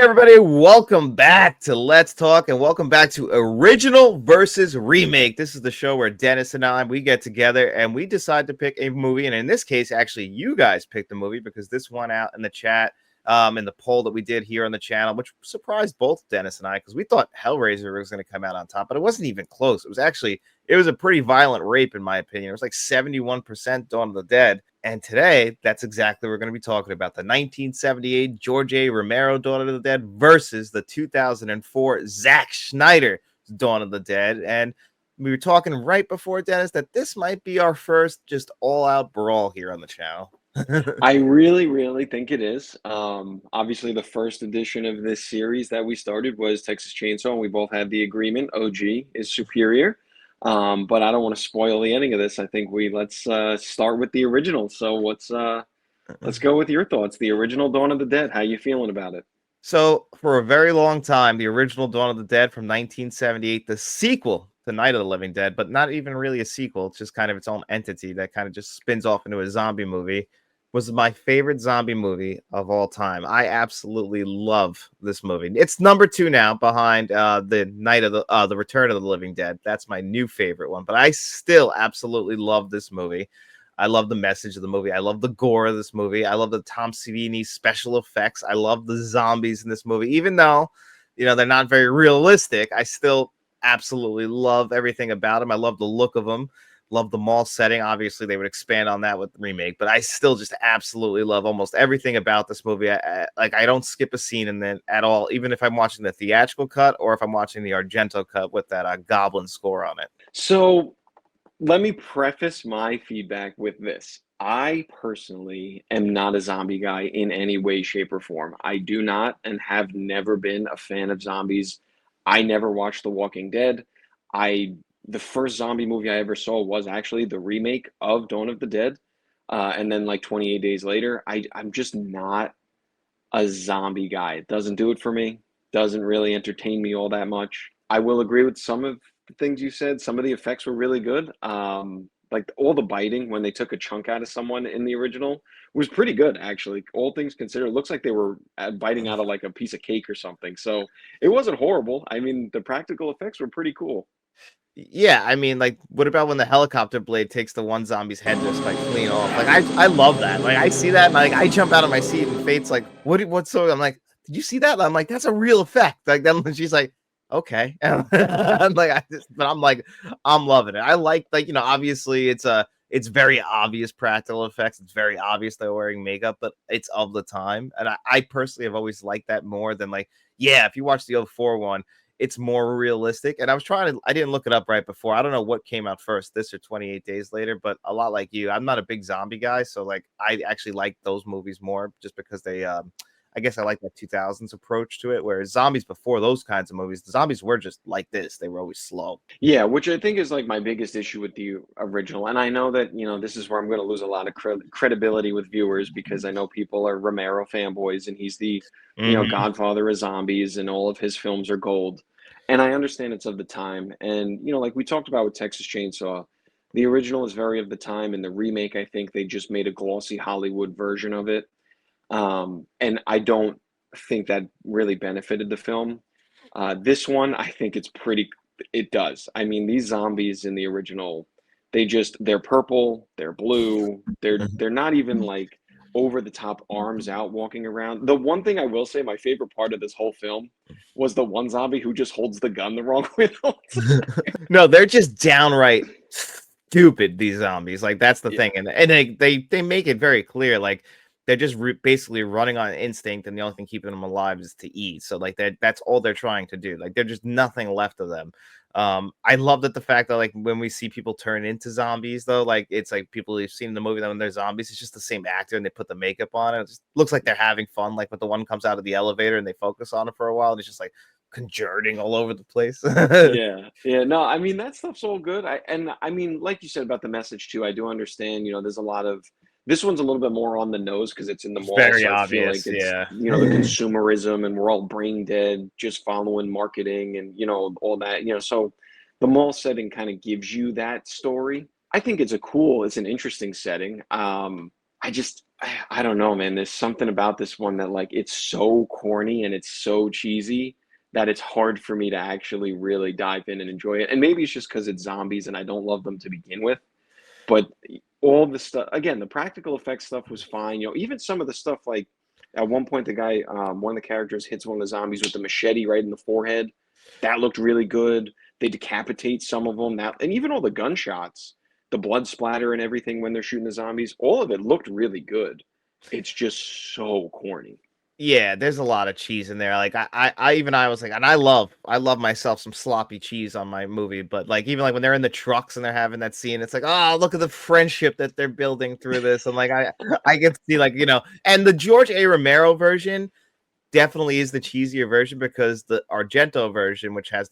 everybody, welcome back to Let's Talk and welcome back to Original versus Remake. This is the show where Dennis and we get together and we decide to pick a movie. And in this case, actually, you guys picked the movie because this went out in the chat, in the poll that we did here on the channel, which surprised both Dennis and I because we thought Hellraiser was going to come out on top, but it wasn't even close. It was a pretty violent rape, in my opinion. It was like 71% Dawn of the Dead. And today, that's exactly what we're going to be talking about. The 1978 George A. Romero Dawn of the Dead versus the 2004 Zack Snyder Dawn of the Dead. And we were talking right before, Dennis, that this might be our first just all-out brawl here on the channel. I really think it is. Obviously, the first edition of this series that we started was Texas Chainsaw, and we both had the agreement OG is superior. But I don't want to spoil the ending of this. I think let's start with the original. So let's go with your thoughts. The original Dawn of the Dead. How you feeling about it? So, for a very long time, the original Dawn of the Dead from 1978, the sequel to Night of the Living Dead, but not even really a sequel, it's just kind of its own entity that kind of just spins off into a zombie movie, was my favorite zombie movie of all time. I absolutely love this movie. It's number 2 now behind the Return of the Living Dead. That's my new favorite one, but I still absolutely love this movie. I love the message of the movie. I love the gore of this movie. I love the Tom Savini special effects. I love the zombies in this movie. Even though, they're not very realistic, I still absolutely love everything about them. I love the look of them. Love the mall setting. Obviously, they would expand on that with the remake, but I still just absolutely love almost everything about this movie. I don't skip a scene in it at all, even if I'm watching the theatrical cut or if I'm watching the Argento cut with that Goblin score on it. So let me preface my feedback with this. I personally am not a zombie guy in any way, shape, or form. I do not and have never been a fan of zombies. I never watched The Walking Dead. The first zombie movie I ever saw was actually the remake of Dawn of the Dead. And then like 28 days later, I'm just not a zombie guy. It doesn't do it for me. Doesn't really entertain me all that much. I will agree with some of the things you said. Some of the effects were really good. Like all the biting when they took a chunk out of someone in the original was pretty good, actually. All things considered, it looks like they were biting out of like a piece of cake or something. So it wasn't horrible. I mean, the practical effects were pretty cool. Yeah, I mean, like, what about when the helicopter blade takes the one zombie's head just like clean off? Like, I love that. Like, I see that, and like, I jump out of my seat, and Fate's like, "What's so?" I'm like, "Did you see that?" And I'm like, "That's a real effect." Like, then she's like, "Okay," and I'm like, but I'm like, I'm loving it. I like, obviously, it's very obvious practical effects. It's very obvious they're wearing makeup, but it's of the time, and I personally have always liked that more than like, yeah, if you watch the '04 one, it's more realistic. And I didn't look it up right before. I don't know what came out first, this or 28 Days Later, but a lot like you, I'm not a big zombie guy. So like, I actually like those movies more just because I guess I like that 2000s approach to it. Whereas zombies before those kinds of movies, the zombies were just like this. They were always slow. Yeah, which I think is like my biggest issue with the original. And I know that, this is where I'm going to lose a lot of credibility with viewers because I know people are Romero fanboys and he's the, Mhm. godfather of zombies and all of his films are gold. And I understand it's of the time. And, like we talked about with Texas Chainsaw, the original is very of the time. And the remake, I think they just made a glossy Hollywood version of it. And I don't think that really benefited the film. This one, I think it does. I mean, these zombies in the original, they're purple, they're blue, they're not even like over the top arms out walking around. The one thing I will say, my favorite part of this whole film was the one zombie who just holds the gun the wrong way the whole No, they're just downright stupid, these zombies. Like, that's the thing. Yeah. And they make it very clear, like, they're just basically running on instinct, and the only thing keeping them alive is to eat. So like that's all they're trying to do. Like, they're just nothing left of them. I love that the fact that like when we see people turn into zombies, though, like it's like people you've seen in the movie that when they're zombies, it's just the same actor and they put the makeup on it. It just looks like they're having fun. Like when the one comes out of the elevator and they focus on it for a while, and it's just like conjuring all over the place. Yeah, yeah, no, I mean that stuff's all good. I mean, like you said about the message too, I do understand. There's a lot of this one's a little bit more on the nose because it's in the mall, Very so I feel like obvious, it's yeah. the consumerism and we're all brain dead just following marketing and all that. So the mall setting kind of gives you that story. I think it's an interesting setting. I don't know, man. There's something about this one that like it's so corny and it's so cheesy that it's hard for me to actually really dive in and enjoy it. And maybe it's just because it's zombies and I don't love them to begin with. But all the stuff again, the practical effects stuff was fine. Even some of the stuff like at one point the guy, one of the characters hits one of the zombies with the machete right in the forehead. That looked really good. They decapitate some of them. And even all the gunshots, the blood splatter and everything when they're shooting the zombies, all of it looked really good. It's just so corny. Yeah, there's a lot of cheese in there. Like I was like, and I love myself some sloppy cheese on my movie. But like even like when they're in the trucks and they're having that scene, it's like, oh, look at the friendship that they're building through this. And like I get to see like and the George A. Romero version definitely is the cheesier version because the Argento version, which has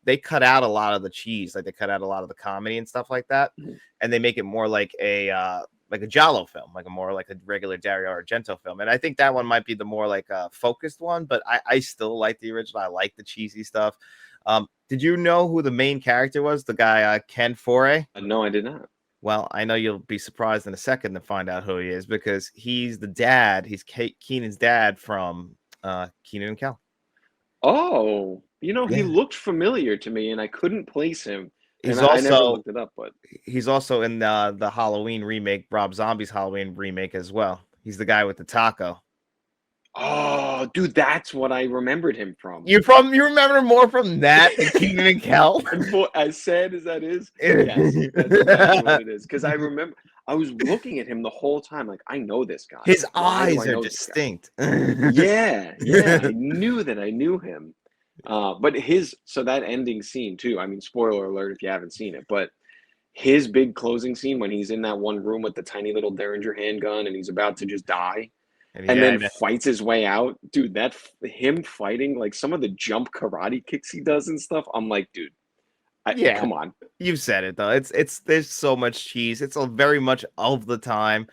they cut out a lot of the cheese, like they cut out a lot of the comedy and stuff like that, Mhm. and they make it more like a Giallo film, like a more like a regular Dario Argento film. And I think that one might be the more like focused one, but I still like the original. I like the cheesy stuff. Did you know who the main character was? The guy Ken Foray. No, I did not. Well, I know you'll be surprised in a second to find out who he is because he's the dad. He's Keenan's dad from Keenan and Kel. Oh, he Yeah. looked familiar to me and I couldn't place him. And He's I never also looked it up, but he's also in the Halloween remake, Rob Zombie's Halloween remake as well. He's the guy with the taco. oh, dude, that's what I remembered him from. You remember more from that than Keenan and Kel? As sad as that is, yes, that's exactly what it is. Because I remember I was looking at him the whole time, like, I know this guy. His Why do I eyes are know this guy? distinct. Yeah, yeah, I knew that I knew him. But so that ending scene too, I mean, spoiler alert if you haven't seen it, but his big closing scene when he's in that one room with the tiny little Derringer handgun and he's about to just die And and yeah, then fights his way out, dude, him fighting, like some of the jump karate kicks he does and stuff, I'm like, dude, yeah. come on. You said it though. It's there's so much cheese. It's a very much of the time.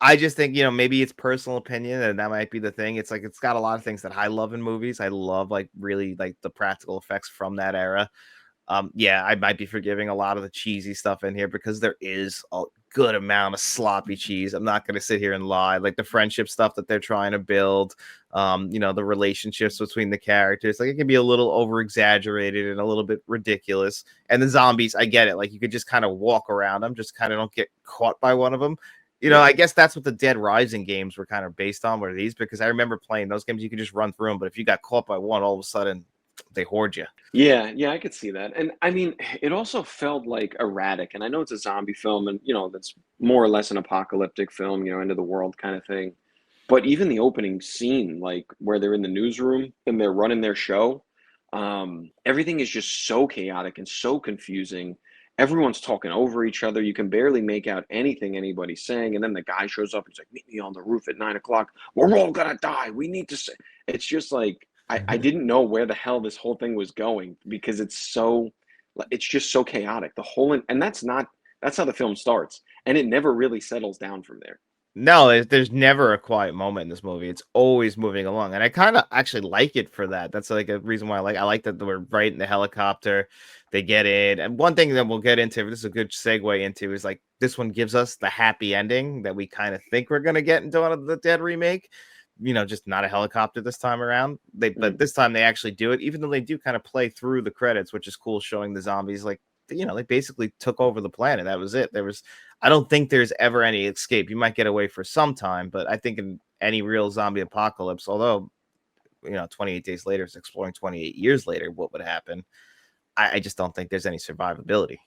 I just think, maybe it's personal opinion and that might be the thing. It's like it's got a lot of things that I love in movies. I love like really like the practical effects from that era. Yeah, I might be forgiving a lot of the cheesy stuff in here because there is a good amount of sloppy cheese. I'm not going to sit here and lie. Like the friendship stuff that they're trying to build, the relationships between the characters, like it can be a little over exaggerated and a little bit ridiculous. And the zombies, I get it. Like you could just kind of walk around them, just kind of don't get caught by one of them. Yeah. I guess that's what the Dead Rising games were kind of based on, were these, because I remember playing those games, you could just run through them. But if you got caught by one, all of a sudden they hoard you. Yeah, yeah, I could see that. And I mean, it also felt like erratic. And I know it's a zombie film and, that's more or less an apocalyptic film, end of the world kind of thing. But even the opening scene, like where they're in the newsroom and they're running their show, everything is just so chaotic and so confusing. Everyone's talking over each other. You can barely make out anything anybody's saying. And then the guy shows up and he's like, meet me on the roof at 9 o'clock. We're all gonna die. We need to say it's just like I didn't know where the hell this whole thing was going because it's just so chaotic. And that's how the film starts. And it never really settles down from there. No, there's never a quiet moment in this movie. It's always moving along, and I kind of actually like it for that. That's like a reason why I like that we're right in the helicopter. They get in, and one thing that we'll get into, this is a good segue into, is like this one gives us the happy ending that we kind of think we're gonna get in Dawn of the Dead remake. Just not a helicopter this time around. But Mhm. this time they actually do it, even though they do kind of play through the credits, which is cool, showing the zombies like they basically took over the planet. That was it. I don't think there's ever any escape. You might get away for some time, but I think in any real zombie apocalypse, although 28 days later is exploring 28 years later, what would happen? I just don't think there's any survivability.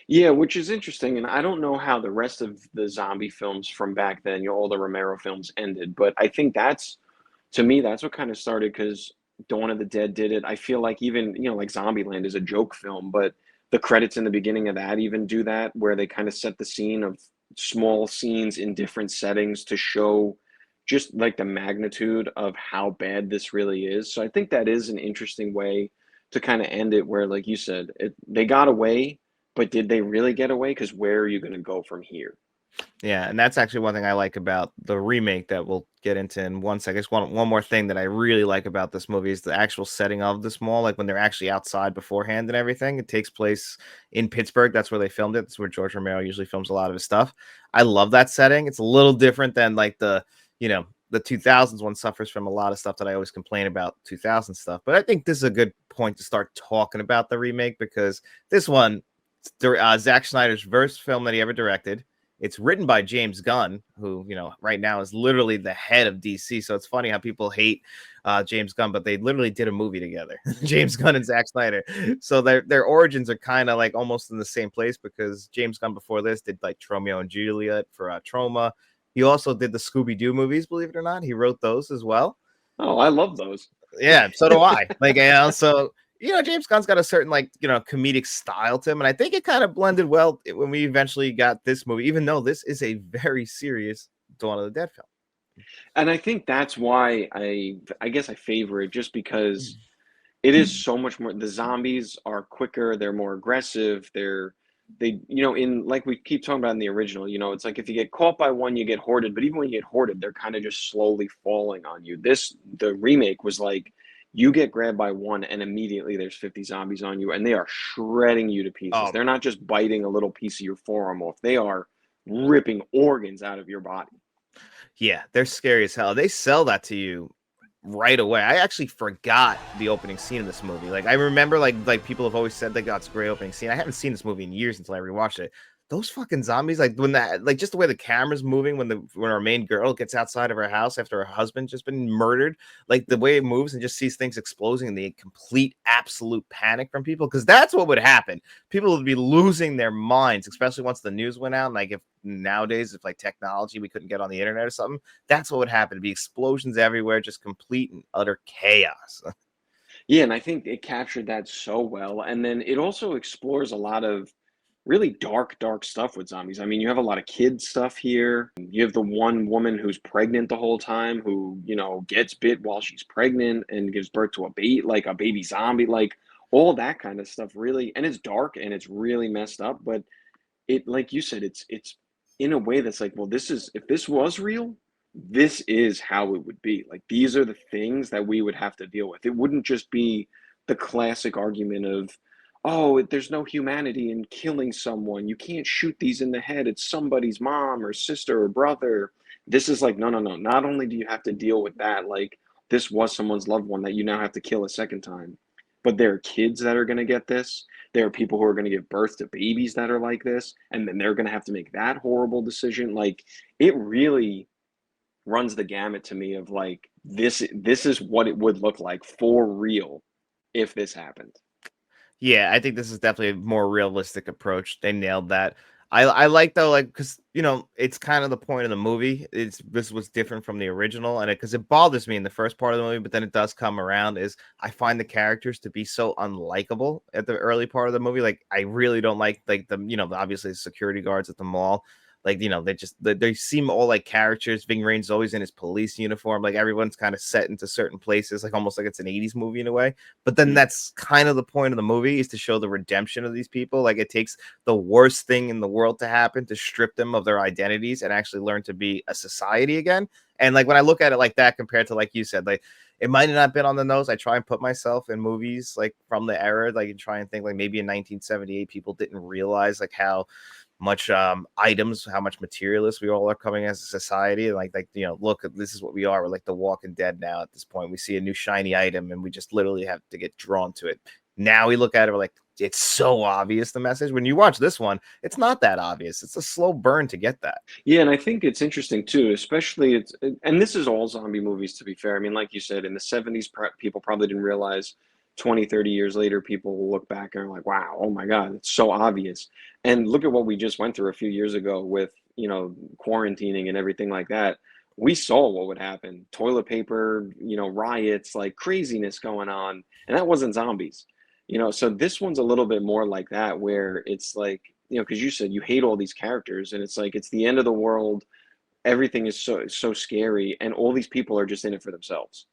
Yeah, which is interesting. And I don't know how the rest of the zombie films from back then, all the Romero films ended, but I think to me, that's what kind of started because Dawn of the Dead did it. I feel like even, like Zombieland is a joke film, but the credits in the beginning of that even do that, where they kind of set the scene of small scenes in different settings to show just like the magnitude of how bad this really is. So I think that is an interesting way to kind of end it, where, like you said, they got away, but did they really get away? Because where are you going to go from here? Yeah, and that's actually one thing I like about the remake that we'll get into in one second. Just one more thing that I really like about this movie is the actual setting of this mall. Like when they're actually outside beforehand and everything. It takes place in Pittsburgh. That's where they filmed it. That's where George Romero usually films a lot of his stuff. I love that setting. It's a little different than like the 2000s one suffers from a lot of stuff that I always complain about 2000 stuff. But I think this is a good point to start talking about the remake because this one, Zack Snyder's first film that he ever directed. It's written by James Gunn, who, right now is literally the head of DC. So it's funny how people hate James Gunn, but they literally did a movie together, James Gunn and Zack Snyder. So their origins are kind of like almost in the same place because James Gunn before this did like Romeo and Juliet for Troma. He also did the Scooby Doo movies, believe it or not. He wrote those as well. Oh, I love those. Yeah, so do I. Like, so James Gunn's got a certain comedic style to him, and I think it kind of blended well when we eventually got this movie, even though this is a very serious Dawn of the Dead film. And I think that's why I guess I favor it, just because it is so much more. The zombies are quicker, they're more aggressive, in like we keep talking about in the original, it's like if you get caught by one, you get hoarded, but even when you get hoarded, they're kind of just slowly falling on you. The remake was like you get grabbed by one and immediately there's 50 zombies on you and they are shredding you to pieces. Oh They're not just biting a little piece of your forearm off. They are ripping organs out of your body. yeah, they're scary as hell. They sell that to you right away. I actually forgot the opening scene of this movie. Like I remember like people have always said like, oh, it's a great opening scene. I haven't seen this movie in years until I rewatched it. Those fucking zombies, like when that, like just the way the camera's moving when our main girl gets outside of her house after her husband just been murdered, like the way it moves and just sees things exploding and the complete absolute panic from people, because that's what would happen. People would be losing their minds, especially once the news went out. Like if nowadays, if like technology we couldn't get on the internet or something, that's what would happen. It'd be explosions everywhere, just complete and utter chaos. Yeah, and I think it captured that so well. And then it also explores a lot of really dark, dark stuff with zombies. I mean, you have a lot of kid stuff here. You have the one woman who's pregnant the whole time who, gets bit while she's pregnant and gives birth to a baby zombie, like all that kind of stuff really. And it's dark and it's really messed up, but it, like you said, it's in a way that's like, well, if this was real, this is how it would be. Like these are the things that we would have to deal with. It wouldn't just be the classic argument of, oh, there's no humanity in killing someone. You can't shoot these in the head. It's somebody's mom or sister or brother. This is like, no, no, no. Not only do you have to deal with that, like this was someone's loved one that you now have to kill a second time, but there are kids that are going to get this. There are people who are going to give birth to babies that are like this, and then they're going to have to make that horrible decision. Like it really runs the gamut to me of like this is what it would look like for real if this happened. Yeah, I think this is definitely a more realistic approach. They nailed that. I like though, like because it's kind of the point of the movie. This was different from the original, and because it bothers me in the first part of the movie, but then it does come around. Is I find the characters to be so unlikable at the early part of the movie. Like I really don't like the obviously the security guards at the mall. Like they seem all like characters. Ving Rhames always in his police uniform. Like everyone's kind of set into certain places, like almost like it's an '80s movie in a way. But then Mm. that's kind of the point of the movie is to show the redemption of these people. Like it takes the worst thing in the world to happen to strip them of their identities and actually learn to be a society again. And like when I look at it like that compared to like you said, like it might have not been on the nose. I try and put myself in movies like from the era, like and try and think like maybe in 1978 people didn't realize like how much items, how much materialists we all are coming as a society. Like look, this is what we are. We're like the Walking Dead now at this point. We see a new shiny item and we just literally have to get drawn to it. Now we look at it, we're like, it's so obvious the message. When you watch this one, it's not that obvious. It's a slow burn to get that. Yeah, and I think it's interesting too, especially and this is all zombie movies to be fair. I mean, like you said, in the 70s, people probably didn't realize 20, 30 years later, people will look back and are like, wow, oh my God, it's so obvious. And look at what we just went through a few years ago with, quarantining and everything like that. We saw what would happen. Toilet paper, riots, like craziness going on. And that wasn't zombies. So this one's a little bit more like that, where it's like, because you said you hate all these characters, and it's like it's the end of the world. Everything is so scary, and all these people are just in it for themselves.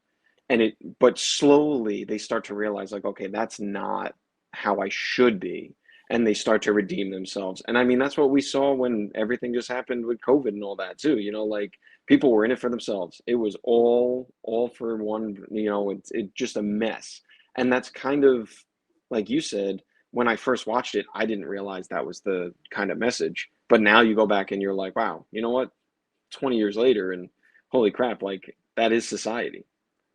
But slowly they start to realize, like, okay, that's not how I should be. and they start to redeem themselves. And I mean, that's what we saw when everything just happened with COVID and all that too. You know, like people were in it for themselves. It was all for one, you know, it just a mess. And that's kind of like you said, when I first watched it, I didn't realize that was the kind of message. But now you go back and you're like, wow, you know what? 20 years later and holy crap, like that is society.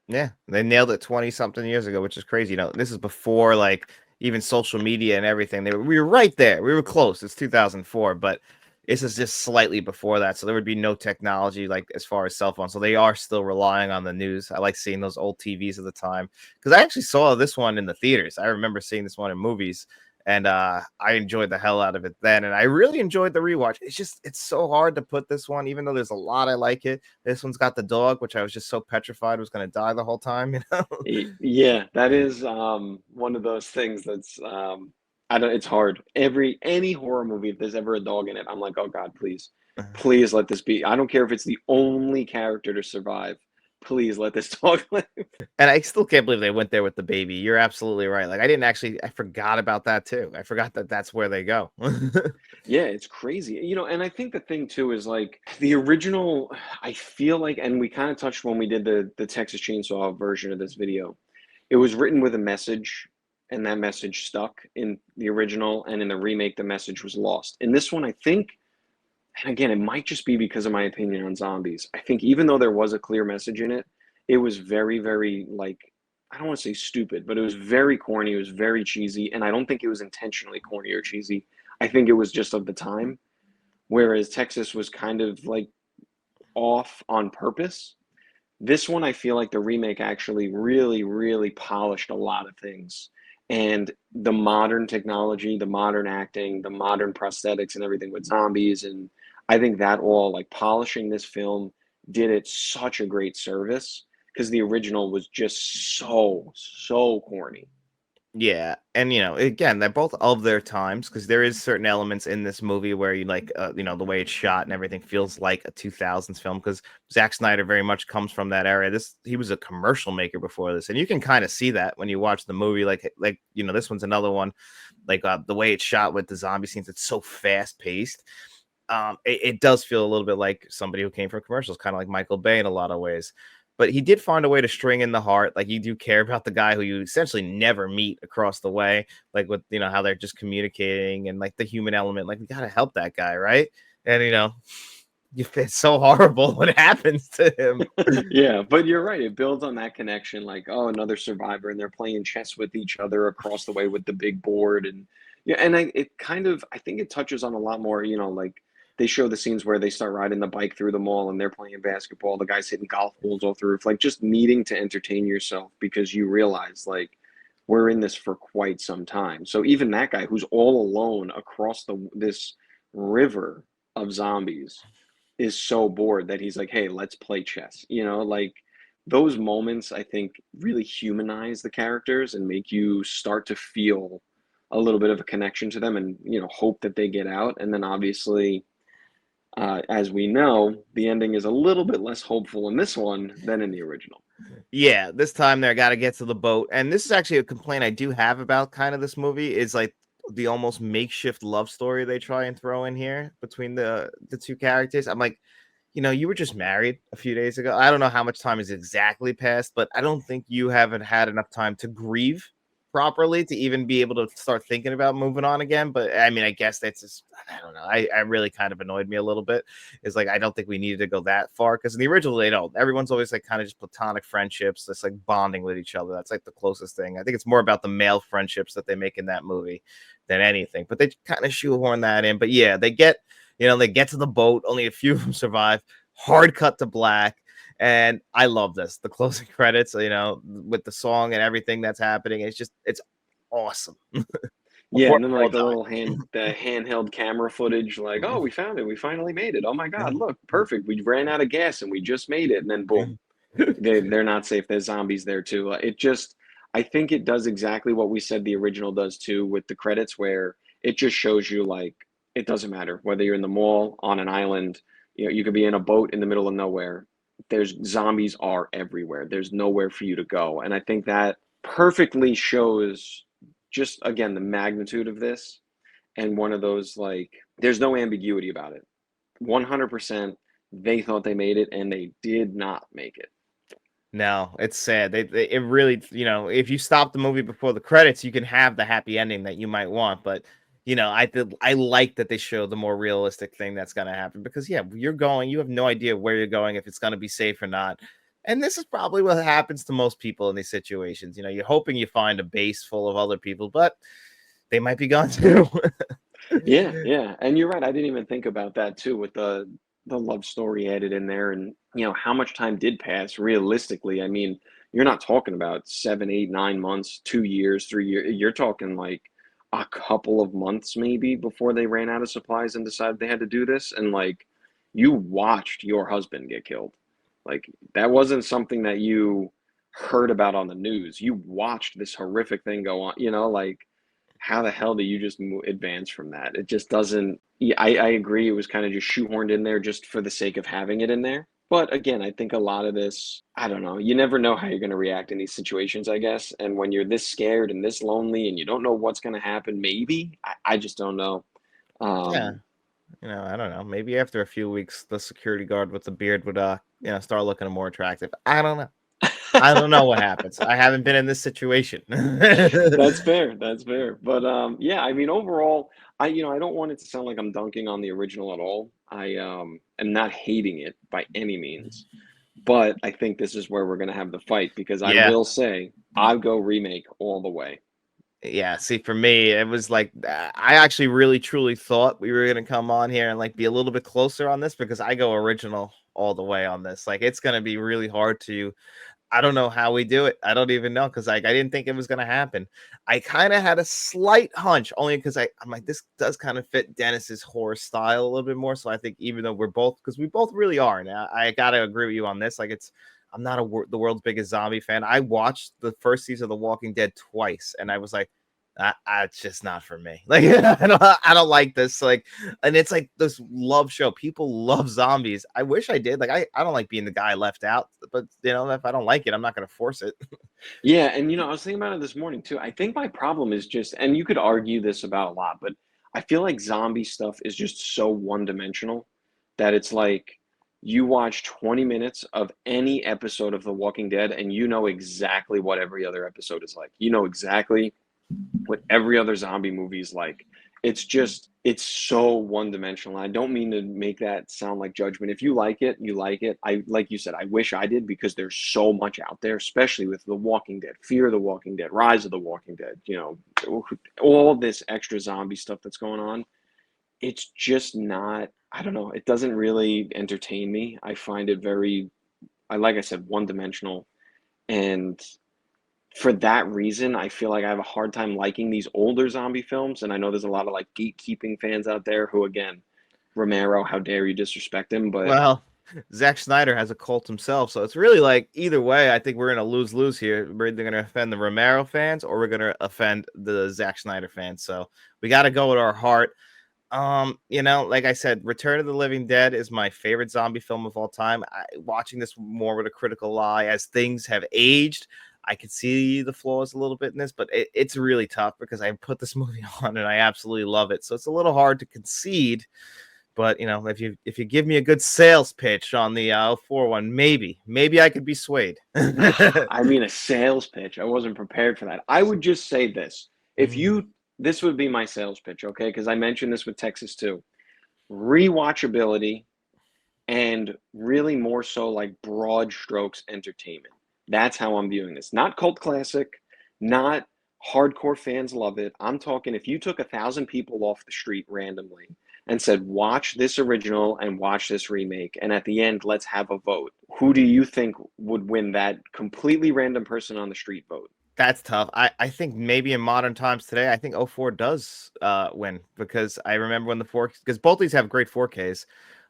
Yeah, they nailed it 20 something years ago, which is crazy. You know, this is before like even social media and everything. We were right there. We were close. It's 2004, but this is just slightly before that. So there would be no technology like as far as cell phones. So they are still relying on the news. I like seeing those old TVs at the time because I actually saw this one in the theaters. I remember seeing this one in movies and I enjoyed the hell out of it then. And I really enjoyed the rewatch. It's so hard to put this one, even though there's a lot I like it. This one's got the dog, which I was just so petrified was going to die the whole time, you know? Yeah, that is one of those things that's I don't it's hard. Any horror movie, if there's ever a dog in it, I'm like, oh God, please. Please let this be. I don't care if it's the only character to survive. Please let this dog live. And I still can't believe they went there with the baby. You're absolutely right. Like I forgot about that too. I forgot that that's where they go. Yeah, it's crazy. You know, and I think the thing too is like the original, I feel like, and we kind of touched when we did the Texas Chainsaw version of this video. It was written with a message, and that message stuck in the original, and in the remake, the message was lost. In this one, I think, and again, it might just be because of my opinion on zombies. I think even though there was a clear message in it, it was very, very like I don't want to say stupid, but it was very corny. It was very cheesy, and I don't think it was intentionally corny or cheesy. I think it was just of the time. Whereas Texas was kind of like off on purpose. This one, I feel like the remake actually really, really polished a lot of things. And the modern technology, the modern acting, the modern prosthetics, and everything with zombies. And I think that all, like polishing this film, did it such a great service because the original was just so, so corny. Yeah, and you know, again, they're both of their times because there is certain elements in this movie where you like, you know, the way it's shot and everything feels like a 2000s film because Zack Snyder very much comes from that era. This he was a commercial maker before this, and you can kind of see that when you watch the movie. Like you know, this one's another one. Like the way it's shot with the zombie scenes, it's so fast paced. It does feel a little bit like somebody who came from commercials, kind of like Michael Bay in a lot of ways. But he did find a way to string in the heart. Like you do care about the guy who you essentially never meet across the way, like with you know how they're just communicating and like the human element. Like we gotta help that guy, right? And you know, it's so horrible what happens to him. Yeah, but you're right. It builds on that connection, like, oh, another survivor, and they're playing chess with each other across the way with the big board, and yeah, and it kind of, I think it touches on a lot more. You know, like they show the scenes where they start riding the bike through the mall, and they're playing basketball. The guy's hitting golf balls all through. Like just needing to entertain yourself because you realize like we're in this for quite some time. So even that guy who's all alone across the this river of zombies is so bored that he's like, "Hey, let's play chess." You know, like those moments I think really humanize the characters and make you start to feel a little bit of a connection to them and, you know, hope that they get out. And then obviously, as we know, the ending is a little bit less hopeful in this one than in the original. Yeah, this time there got to get to the boat. And this is actually a complaint I do have about kind of this movie is like the almost makeshift love story they try and throw in here between the two characters. I'm like, you know, you were just married a few days ago. I don't know how much time has exactly passed, but I don't think you haven't had enough time to grieve properly to even be able to start thinking about moving on again. But I mean, I guess that's just, I don't know. I really kind of annoyed me a little bit. It's like, I don't think we needed to go that far because in the original, they don't. Everyone's always like kind of just platonic friendships, that's like bonding with each other. That's like the closest thing. I think it's more about the male friendships that they make in that movie than anything, but they kind of shoehorn that in. But yeah, they get to the boat. Only a few of them survive. Hard cut to black. And I love this. The closing credits, you know, with the song and everything that's happening. It's awesome. Yeah, Before and then they all like die. the handheld camera footage, like, oh, we found it, we finally made it. Oh my God, Mhm. look, perfect. We ran out of gas and we just made it, and then boom, they're not safe. There's zombies there too. It just I think it does exactly what we said the original does too with the credits, where it just shows you like it doesn't matter whether you're in the mall, on an island, you know, you could be in a boat in the middle of nowhere. There's zombies are everywhere. There's nowhere for you to go. And I think that perfectly shows just again the magnitude of this. and one of those, like, there's no ambiguity about it. 100% they thought they made it and they did not make it. No, it's sad. It really, if you stop the movie before the credits, you can have the happy ending that you might want. But I like that they show the more realistic thing that's gonna happen because yeah, you have no idea where you're going, if it's gonna be safe or not. And this is probably what happens to most people in these situations. You're hoping you find a base full of other people, but they might be gone too. Yeah, yeah, and you're right. I didn't even think about that too with the love story added in there, and how much time did pass realistically. I mean, you're not talking about 7, 8, 9 months, 2 years, 3 years. You're talking like a couple of months maybe before they ran out of supplies and decided they had to do this. And like, you watched your husband get killed. Like, that wasn't something that you heard about on the news. You watched this horrific thing go on. Like, how the hell do you just advance from that? It just doesn't. Yeah, I agree. It was kind of just shoehorned in there just for the sake of having it in there. But again, I think a lot of this, I don't know. You never know how you're going to react in these situations, I guess. And when you're this scared and this lonely and you don't know what's going to happen, maybe I just don't know. Yeah. Um, I don't know. Maybe after a few weeks, the security guard with the beard would, start looking more attractive. I don't know. I don't know what happens. I haven't been in this situation. That's fair. That's fair. But yeah, I mean, overall, I don't want it to sound like I'm dunking on the original at all. I am not hating it by any means, but I think this is where we're gonna have the fight because I Yeah. will say I'll go remake all the way. Yeah, see, for me, it was like I actually really truly thought we were gonna come on here and like be a little bit closer on this because I go original all the way on this. Like it's gonna be really hard to I don't know how we do it. I don't even know because like I didn't think it was gonna happen. I kind of had a slight hunch only because I'm like this does kind of fit Dennis's horror style a little bit more. So I think even though we're both because we both really are, and I gotta agree with you on this. Like I'm not the world's biggest zombie fan. I watched the first season of The Walking Dead twice, and I was like, it's just not for me. Like I don't like this. Like, and it's like this love show. People love zombies. I wish I did. Like I don't like being the guy left out. But if I don't like it, I'm not gonna force it. Yeah, and I was thinking about it this morning too. I think my problem is just, and you could argue this about a lot, but I feel like zombie stuff is just so one-dimensional that it's like you watch 20 minutes of any episode of The Walking Dead and you know exactly what every other episode is like. You know exactly what every other zombie movie is like. It's so one dimensional. I don't mean to make that sound like judgment. If you like it, you like it. I like you said, I wish I did because there's so much out there, especially with The Walking Dead, Fear of the Walking Dead, Rise of the Walking Dead, all this extra zombie stuff that's going on. It's just not, I don't know, it doesn't really entertain me. I find it very, like I said, one dimensional. And for that reason, I feel like I have a hard time liking these older zombie films. And I know there's a lot of like gatekeeping fans out there who, again, Romero, how dare you disrespect him? But Well, Zack Snyder has a cult himself, so it's really like either way. I think we're in a lose lose here. We're either going to offend the Romero fans or we're going to offend the Zack Snyder fans. So we got to go with our heart. Like I said, Return of the Living Dead is my favorite zombie film of all time. Watching this more with a critical eye as things have aged, I could see the flaws a little bit in this, but it's really tough because I put this movie on and I absolutely love it. So it's a little hard to concede. But if you give me a good sales pitch on the 04 one, maybe I could be swayed. I mean, a sales pitch. I wasn't prepared for that. I would just say this. If Mm. you, this would be my sales pitch, okay? Because I mentioned this with Texas too. Rewatchability and really more so like broad strokes entertainment. That's how I'm viewing this. Not cult classic, not hardcore fans love it. I'm talking if you took 1,000 people off the street randomly and said, watch this original and watch this remake, and at the end, let's have a vote. Who do you think would win that completely random person on the street vote? That's tough. I think maybe in modern times today, I think 04 does win because I remember when the 4 because both these have great 4Ks.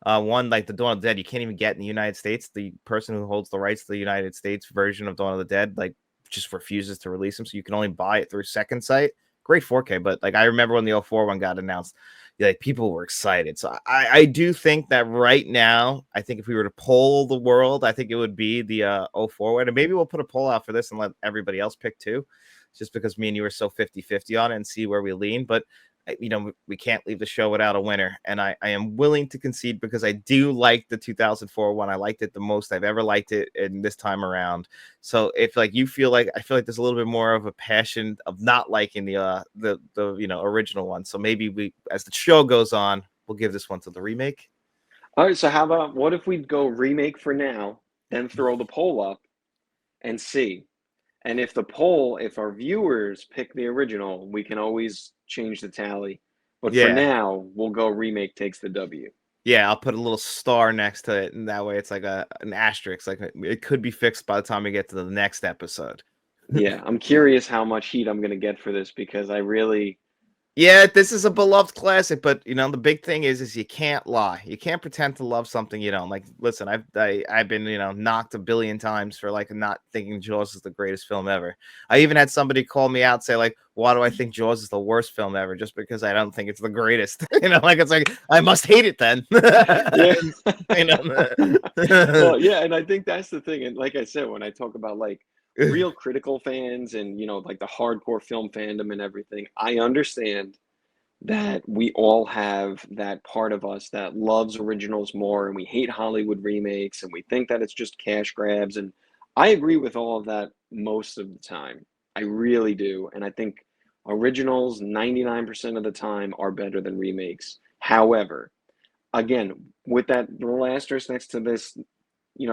One like the Dawn of the Dead, you can't even get in the United States. The person who holds the rights to the United States version of Dawn of the Dead like just refuses to release them, so you can only buy it through Second Sight. Great 4K, but like I remember when the 04 one got announced, like people were excited. So I do think that right now, I think if we were to poll the world, I think it would be the 04 one. And maybe we'll put a poll out for this and let everybody else pick too, just because me and you are so 50-50 on it and see where we lean. But we can't leave the show without a winner. And I am willing to concede because I do like the 2004 one. I liked it the most I've ever liked it in this time around. So if like you feel like, I feel like there's a little bit more of a passion of not liking the original one. So maybe we, as the show goes on, we'll give this one to the remake. All right, so how about what if we go remake for now, then throw the poll up and see? And if our viewers pick the original, we can always change the tally. But for Yeah. now, we'll go remake takes the W. Yeah, I'll put a little star next to it, and that way it's like an asterisk. Like it could be fixed by the time we get to the next episode. Yeah, I'm curious how much heat I'm going to get for this because I really. Yeah, this is a beloved classic, but the big thing is you can't lie. You can't pretend to love something you don't like. Listen, I've been knocked a billion times for like not thinking Jaws is the greatest film ever. I even had somebody call me out, say like, "Why do I think Jaws is the worst film ever?" Just because I don't think it's the greatest. Like it's like I must hate it then. Yeah. You know? Well, yeah, and I think that's the thing. And like I said, when I talk about like real critical fans and like the hardcore film fandom and everything, I understand that we all have that part of us that loves originals more and we hate Hollywood remakes and we think that it's just cash grabs. And I agree with all of that most of the time. I really do. And I think originals 99% of the time are better than remakes. However, again, with that little asterisk next to this,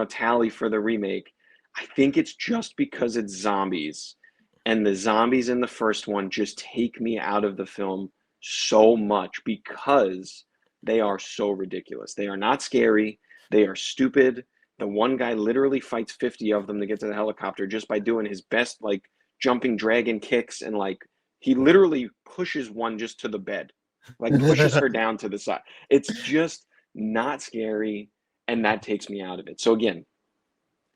tally for the remake, I think it's just because it's zombies. And the zombies in the first one just take me out of the film so much because they are so ridiculous. They are not scary. They are stupid. The one guy literally fights 50 of them to get to the helicopter just by doing his best, like jumping dragon kicks. And like he literally pushes one just to the bed, like pushes her down to the side. It's just not scary. And that takes me out of it. So again,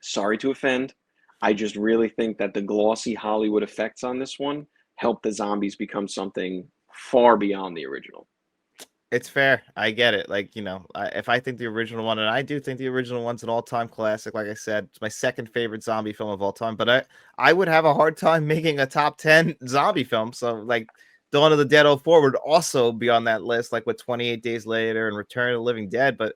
sorry to offend. I just really think that the glossy Hollywood effects on this one help the zombies become something far beyond the original. It's fair. I get it. Like, if I think the original one, and I do think the original one's an all-time classic, like I said, it's my second favorite zombie film of all time, but I would have a hard time making a top 10 zombie film. So, like, Dawn of the Dead 04 would also be on that list, like with 28 Days Later and Return of the Living Dead. But,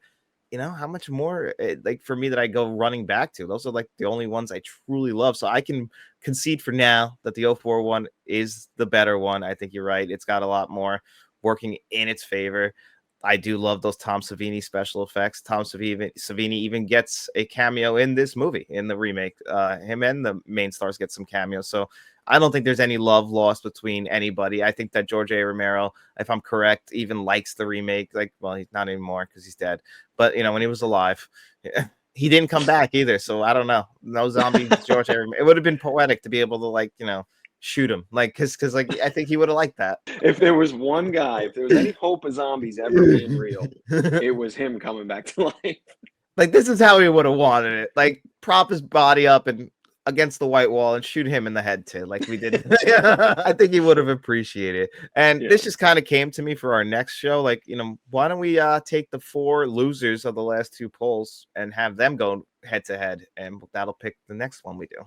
how much more, like, for me that I go running back to? Those are, like, the only ones I truly love. So I can concede for now that the 04 one is the better one. I think you're right. It's got a lot more working in its favor. I do love those Tom Savini special effects. Tom Savini even gets a cameo in this movie, in the remake. Him and the main stars get some cameos. So I don't think there's any love lost between anybody. I think that George A. Romero, if I'm correct, even likes the remake. Like, well, he's not anymore because he's dead. But, when he was alive, he didn't come back either. So I don't know. No zombies, George A. Romero. It would have been poetic to be able to, like, shoot him, like, because like I think he would have liked that. If there was one guy, if there was any hope of zombies ever being real, it was him coming back to life. Like, this is how he would have wanted it. Like, prop his body up and against the white wall and shoot him in the head too, like we did. I think he would have appreciated it. And this just kind of came to me for our next show. Like, why don't we take the 4 losers of the last 2 polls and have them go head to head, and that'll pick the next one we do.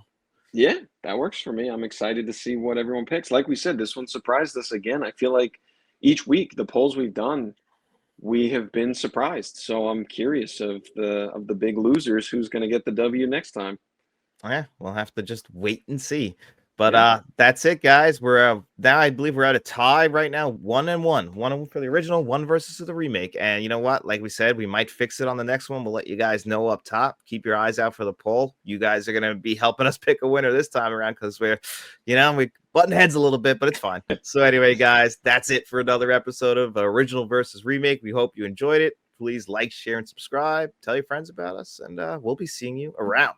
Yeah, that works for me. I'm excited to see what everyone picks. Like we said, this one surprised us again. I feel like each week the polls we've done, we have been surprised. So I'm curious of the big losers who's going to get the W next time. Yeah, we'll have to just wait and see. But that's it, guys. We're now, I believe we're at a tie right now, 1-1. 1 for the original, 1 versus the remake. And you know what? Like we said, we might fix it on the next one. We'll let you guys know up top. Keep your eyes out for the poll. You guys are gonna be helping us pick a winner this time around because we're, we button heads a little bit, but it's fine. So anyway, guys, that's it for another episode of Original versus Remake. We hope you enjoyed it. Please like, share, and subscribe. Tell your friends about us, and we'll be seeing you around.